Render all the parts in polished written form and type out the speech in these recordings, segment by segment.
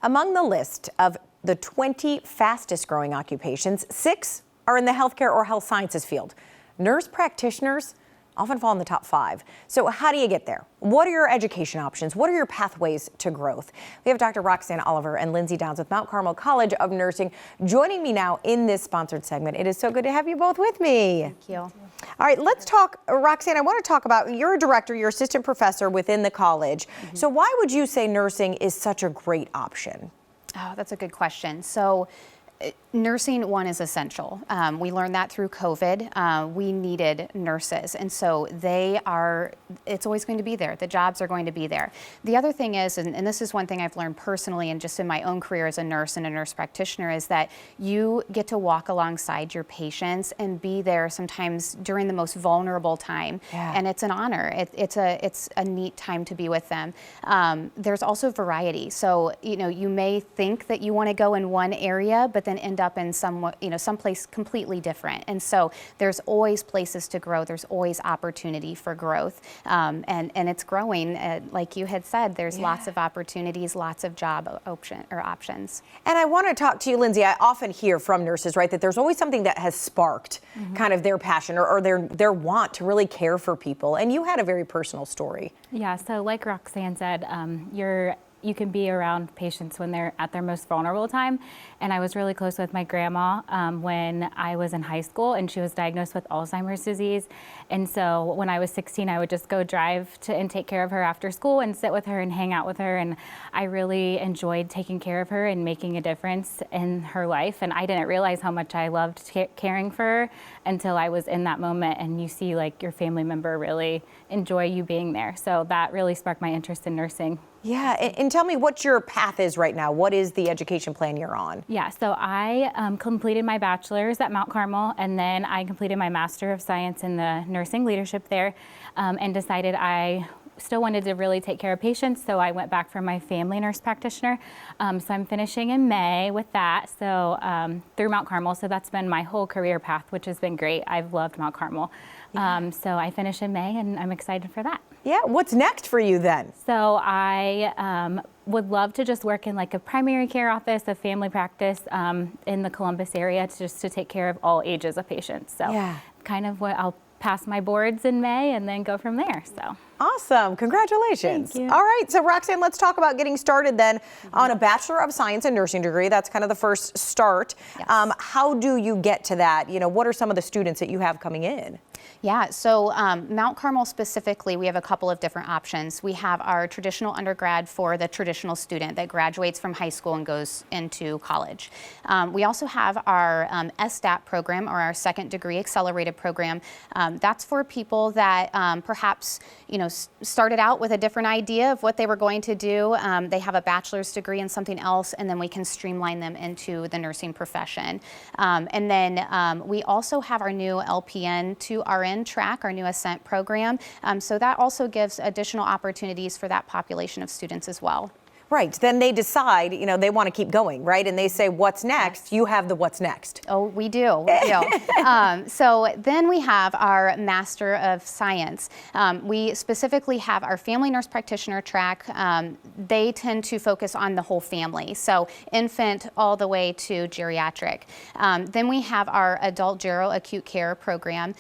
Among the list of the 20 fastest growing occupations, 6 are in the healthcare or health sciences field. Nurse practitioners often fall in the top 5. So how do you get there? What are your education options? What are your pathways to growth? We have Dr. Roxanne Oliver and Lindsay Downs with Mount Carmel College of Nursing joining me now in this sponsored segment. It is so good to have you both with me. Thank you. All right, let's talk, Roxanne, I want to talk about, you're a director, you're assistant professor within the college. So why would you say nursing is such a great option? Oh, that's a good question. So nursing, one, is essential. We learned that through COVID. We needed nurses, and so it's always going to be there. The jobs are going to be there. The other thing is, and this is one thing I've learned personally and just in my own career as a nurse and a nurse practitioner, is that you get to walk alongside your patients and be there sometimes during the most vulnerable time. Yeah. And it's an honor. It's a neat time to be with them. There's also variety. So, you may think that you want to go in one area, but then end up in someplace completely different. And so there's always places to grow. There's always opportunity for growth. And it's growing. Like you had said, there's lots of opportunities, lots of job options. And I want to talk to you, Lindsay. I often hear from nurses, right, that there's always something that has sparked kind of their passion or their want to really care for people. And you had a very personal story. Yeah, so like Roxanne said, you can be around patients when they're at their most vulnerable time. And I was really close with my grandma when I was in high school, and she was diagnosed with Alzheimer's disease. And so when I was 16, I would just go drive and take care of her after school and sit with her and hang out with her. And I really enjoyed taking care of her and making a difference in her life. And I didn't realize how much I loved caring for her until I was in that moment, and you see like your family member really enjoy you being there. So that really sparked my interest in nursing. Yeah, and tell me what your path is right now. What is the education plan you're on? Yeah, so I completed my bachelor's at Mount Carmel, and then I completed my Master of Science in the nursing leadership there, and decided I still wanted to really take care of patients, so I went back for my family nurse practitioner. So I'm finishing in May with that, so through Mount Carmel. So that's been my whole career path, which has been great. I've loved Mount Carmel. So I finish in May, and I'm excited for that. Yeah, what's next for you then? So I would love to just work in like a primary care office, a family practice in the Columbus area, just to take care of all ages of patients. So kind of what I'll pass my boards in May and then go from there. So awesome. Congratulations. Thank you. All right. So Roxanne, let's talk about getting started then on a Bachelor of Science in Nursing degree. That's kind of the first start. Yes. How do you get to that? What are some of the students that you have coming in? Yeah, so Mount Carmel specifically, we have a couple of different options. We have our traditional undergrad for the traditional student that graduates from high school and goes into college. We also have our SDAT program, or our second degree accelerated program. That's for people that perhaps started out with a different idea of what they were going to do. They have a bachelor's degree in something else, and then we can streamline them into the nursing profession. And then we also have our new LPN to RN track, our new Ascent program. So that also gives additional opportunities for that population of students as well. Right. Then they decide, they want to keep going, right? And they say, what's next? Yes. You have the what's next. Oh, we do. So then we have our Master of Science. We specifically have our family nurse practitioner track. They tend to focus on the whole family, so infant all the way to geriatric. Then we have our adult gero acute care program.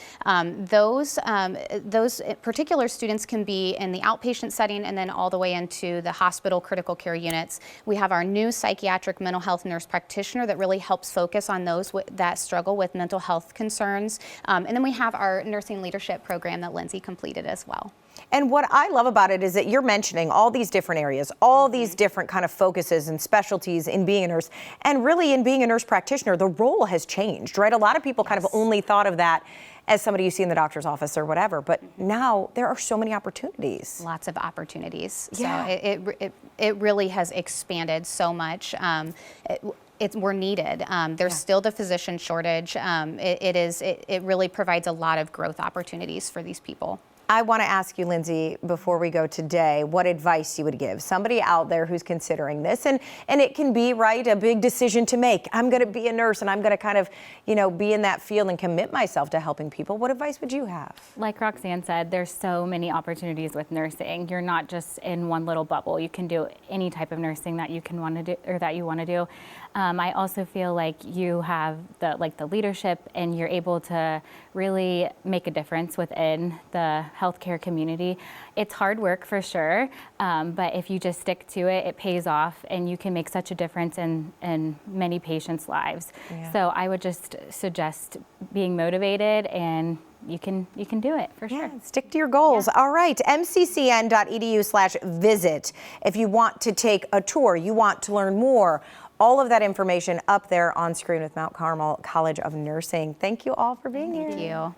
Those particular students can be in the outpatient setting and then all the way into the hospital critical care units. We have our new psychiatric mental health nurse practitioner that really helps focus on those that struggle with mental health concerns. And then we have our nursing leadership program that Lindsay completed as well. And what I love about it is that you're mentioning all these different areas, all these different kind of focuses and specialties in being a nurse. And really in being a nurse practitioner, the role has changed, right? A lot of people kind of only thought of that as somebody you see in the doctor's office or whatever, but now there are so many opportunities. Lots of opportunities. Yeah. So it really has expanded so much. We're needed. There's still the physician shortage. It really provides a lot of growth opportunities for these people. I want to ask you, Lindsay, before we go today, what advice you would give somebody out there who's considering this, and it can be, right, a big decision to make. I'm going to be a nurse, and I'm going to kind of, be in that field and commit myself to helping people. What advice would you have? Like Roxanne said, there's so many opportunities with nursing. You're not just in one little bubble. You can do any type of nursing that you can want to do or that you want to do. I also feel like you have the leadership, and you're able to really make a difference within the healthcare community. It's hard work for sure, but if you just stick to it, it pays off, and you can make such a difference in many patients' lives. Yeah. So I would just suggest being motivated, and you can do it for sure. Stick to your goals. Yeah. All right, mccn.edu/visit. If you want to take a tour, you want to learn more, all of that information up there on screen with Mount Carmel College of Nursing. Thank you all for being here. Thank you.